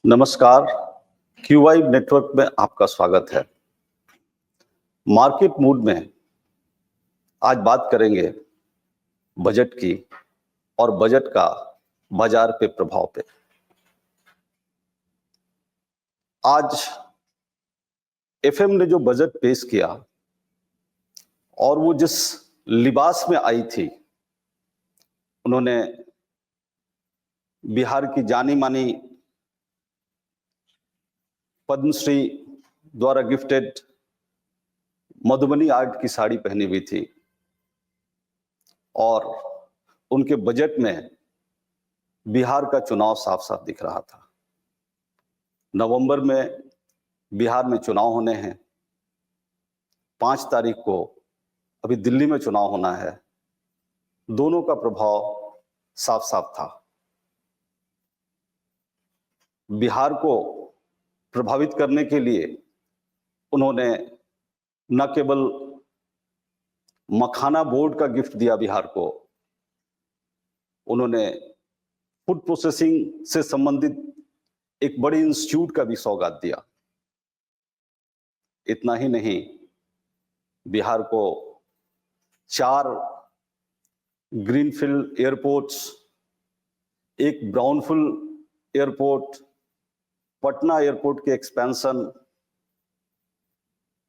नमस्कार, क्यूवाई नेटवर्क में आपका स्वागत है। मार्केट मूड में आज बात करेंगे बजट की और बजट का बाजार पे प्रभाव पे। आज एफएम ने जो बजट पेश किया और वो जिस लिबास में आई थी, उन्होंने बिहार की जानी मानी पद्मश्री द्वारा गिफ्टेड मधुबनी आर्ट की साड़ी पहनी हुई थी और उनके बजट में बिहार का चुनाव साफ साफ दिख रहा था। नवंबर में बिहार में चुनाव होने हैं, 5 तारीख को अभी दिल्ली में चुनाव होना है। दोनों का प्रभाव साफ साफ था। बिहार को प्रभावित करने के लिए उन्होंने न केवल मखाना बोर्ड का गिफ्ट दिया बिहार को, उन्होंने फूड प्रोसेसिंग से संबंधित एक बड़े इंस्टीट्यूट का भी सौगात दिया। इतना ही नहीं, बिहार को 4 ग्रीनफील्ड एयरपोर्ट्स, एक ब्राउनफील्ड एयरपोर्ट, पटना एयरपोर्ट के एक्सपेंशन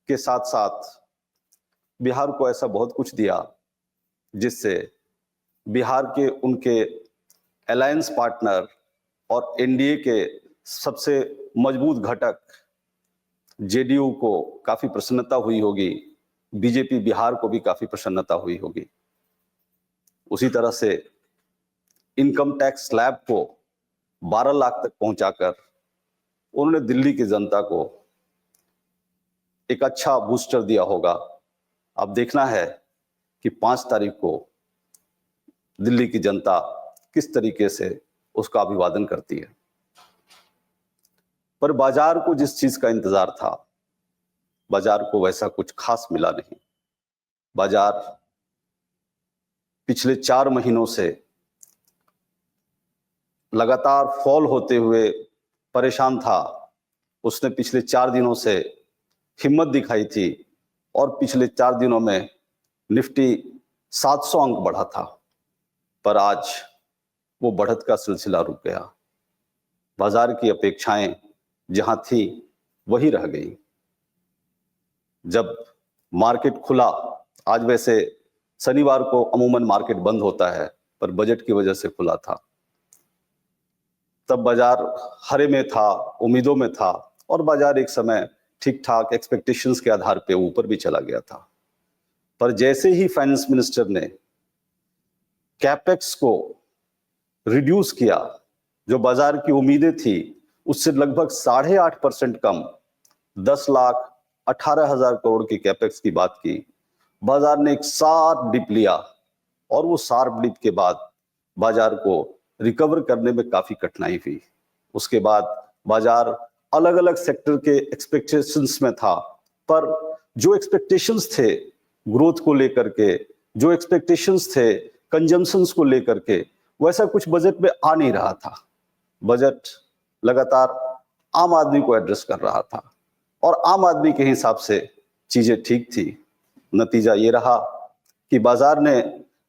के साथ साथ बिहार को ऐसा बहुत कुछ दिया जिससे बिहार के उनके अलायंस पार्टनर और एनडीए के सबसे मजबूत घटक जेडीयू को काफी प्रसन्नता हुई होगी, बीजेपी बिहार को भी काफी प्रसन्नता हुई होगी। उसी तरह से इनकम टैक्स स्लैब को 12 लाख तक पहुंचाकर उन्होंने दिल्ली की जनता को एक अच्छा बूस्टर दिया होगा। अब देखना है कि 5 तारीख को दिल्ली की जनता किस तरीके से उसका अभिवादन करती है। पर बाजार को जिस चीज का इंतजार था, बाजार को वैसा कुछ खास मिला नहीं। बाजार पिछले 4 महीनों से लगातार फॉल होते हुए परेशान था। उसने पिछले 4 दिनों से हिम्मत दिखाई थी और पिछले 4 दिनों में निफ्टी 700 अंक बढ़ा था, पर आज वो बढ़त का सिलसिला रुक गया। बाजार की अपेक्षाएं जहां थी वही रह गई। जब मार्केट खुला, आज वैसे शनिवार को अमूमन मार्केट बंद होता है, पर बजट की वजह से खुला था, तब बाजार हरे में था, उम्मीदों में था और बाजार एक समय ठीक ठाक एक्सपेक्टेशंस के आधार पे ऊपर भी चला गया था। पर जैसे ही फाइनेंस मिनिस्टर ने कैपेक्स को रिड्यूस किया, जो बाजार की उम्मीदें थी उससे लगभग 8.5% कम, 10,18,000 करोड़ की कैपेक्स की बात की, बाजार ने एक शार्प डिप लिया और वो शार्प डिप के बाद बाजार को रिकवर करने में काफी कठिनाई हुई। उसके बाद बाजार अलग अलग सेक्टर के एक्सपेक्टेशंस में था, पर जो एक्सपेक्टेशंस थे ग्रोथ को लेकर के, जो एक्सपेक्टेशंस थे कंजम्पशंस को लेकर के, वैसा कुछ बजट में आ नहीं रहा था। बजट लगातार आम आदमी को एड्रेस कर रहा था और आम आदमी के हिसाब से चीजें ठीक थी। नतीजा ये रहा कि बाजार ने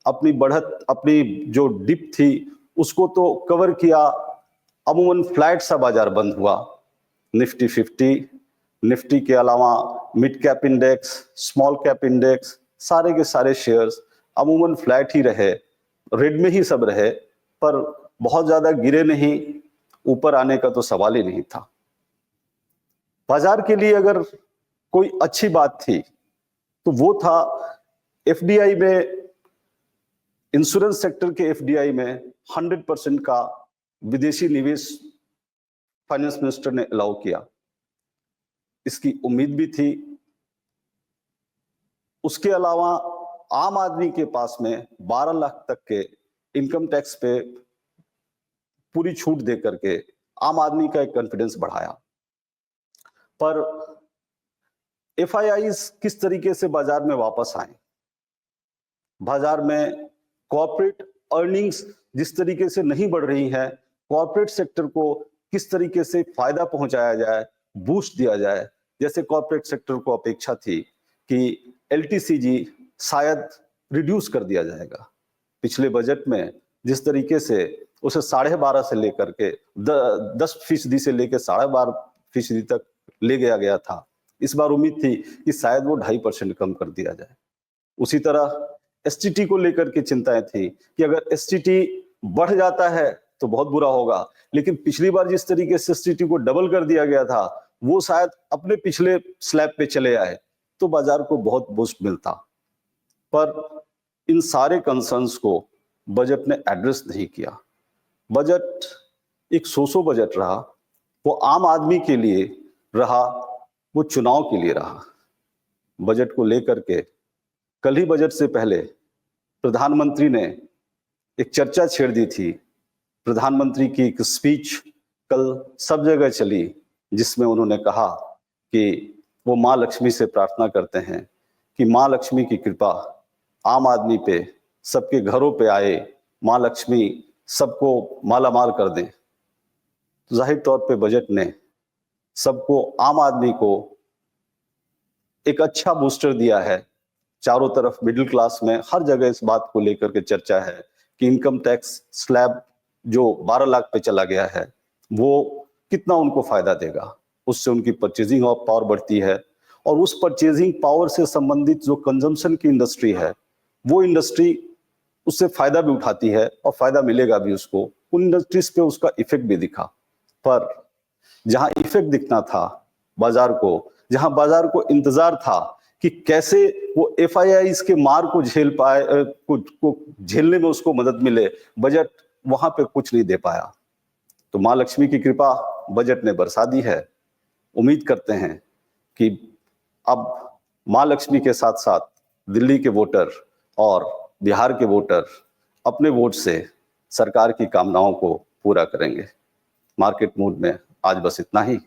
अपनी बढ़त, अपनी जो डिप थी उसको तो कवर किया, अमूमन फ्लैट सा बाजार बंद हुआ। निफ्टी 50, निफ्टी के अलावा mid cap index, small cap index, सारे के सारे शेयर्स अमूमन फ्लैट ही रहे, रेड में ही सब रहे, पर बहुत ज्यादा गिरे नहीं, ऊपर आने का तो सवाल ही नहीं था। बाजार के लिए अगर कोई अच्छी बात थी तो वो था एफडीआई में, इंश्योरेंस सेक्टर के एफडीआई में 100% का विदेशी निवेश फाइनेंस मिनिस्टर ने अलाउ किया। इसकी उम्मीद भी थी। उसके अलावा आम आदमी के पास में 12 लाख तक के इनकम टैक्स पे पूरी छूट दे करके आम आदमी का एक कॉन्फिडेंस बढ़ाया। पर एफआईआईज किस तरीके से बाजार में वापस आए, बाजार में कॉर्पोरेट अर्निंग्स जिस तरीके से नहीं बढ़ रही है, कॉर्पोरेट सेक्टर को किस तरीके से फायदा पहुंचाया जाए, बूस्ट दिया जाए। जैसे कॉर्पोरेट सेक्टर को अपेक्षा थी कि एलटीसीजी शायद रिड्यूस कर दिया जाएगा। पिछले बजट में जिस तरीके से उसे 12.5 से लेकर के 10% से लेकर 12.5% तक ले गया था, इस बार उम्मीद थी कि शायद वो 2.5% कम कर दिया जाए। उसी तरह एसटीटी को लेकर के चिंताएं थी कि अगर एसटीटी बढ़ जाता है तो बहुत बुरा होगा, लेकिन पिछली बार जिस तरीके से एसटीटी को डबल कर दिया गया था, वो शायद अपने पिछले स्लैब पे चले आए तो बाजार को बहुत बूस्ट मिलता। पर इन सारे कंसर्न्स को बजट ने एड्रेस नहीं किया। बजट एक सोसो बजट रहा, वो आम आदमी के लिए रहा, वो चुनाव के लिए रहा। बजट को लेकर के कल ही बजट से पहले प्रधानमंत्री ने एक चर्चा छेड़ दी थी। प्रधानमंत्री की एक स्पीच कल सब जगह चली, जिसमें उन्होंने कहा कि वो माँ लक्ष्मी से प्रार्थना करते हैं कि माँ लक्ष्मी की कृपा आम आदमी पे, सबके घरों पे आए, माँ लक्ष्मी सबको मालामाल कर दें। तो जाहिर तौर पे बजट ने सबको, आम आदमी को एक अच्छा बूस्टर दिया है। चारों तरफ मिडिल क्लास में हर जगह इस बात को लेकर के चर्चा है कि इनकम टैक्स स्लैब जो 12 लाख पे चला गया है, वो कितना उनको फायदा देगा। उससे उनकी परचेजिंग पावर बढ़ती है, और उस परचेजिंग पावर से संबंधित जो कंजम्पशन की इंडस्ट्री है, वो इंडस्ट्री उससे फायदा भी उठाती है और फायदा मिलेगा भी उसको। उन इंडस्ट्रीज पे उसका इफेक्ट भी दिखा। पर जहां इफेक्ट दिखना था बाजार को, जहां बाजार को इंतजार था कि कैसे वो एफआईआईज के मार को झेल पाए, को झेलने में उसको मदद मिले, बजट वहां पे कुछ नहीं दे पाया। तो माँ लक्ष्मी की कृपा बजट ने बरसा दी है। उम्मीद करते हैं कि अब माँ लक्ष्मी के साथ साथ दिल्ली के वोटर और बिहार के वोटर अपने वोट से सरकार की कामनाओं को पूरा करेंगे। मार्केट मूड में आज बस इतना ही।